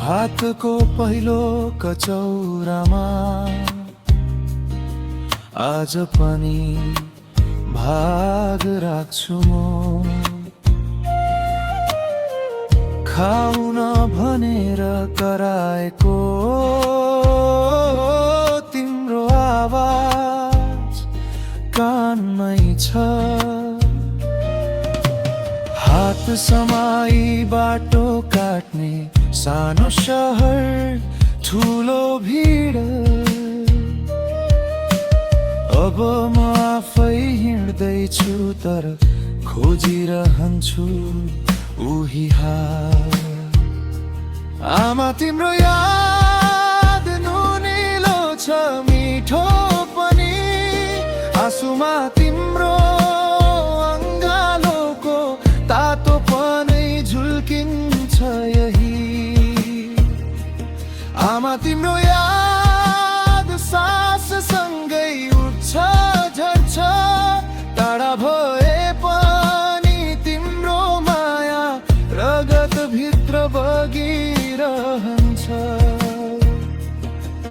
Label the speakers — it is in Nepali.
Speaker 1: भातको पहिलो कचौरामा आज पनि भाग राख्छु म खाउन भनेर कराएको तिम्रो आवाज कानमै छ हात समाई बाटो काट्ने सानो शहर ठुलो भिड अब म आफै हिँड्दैछु तर खोजिरहन्छु उही हात आमा तिम्रो याद नुनिलो छ मिठो पनि आँसुमा तिम्रो अङ्गालोको तातोपनै झुल्किन्छ यही आमा तिम्रो याद साससँगै उठ्छ झर्छ टाढा भए पनि तिम्रो माया रगत भित्र बगिरहन्छ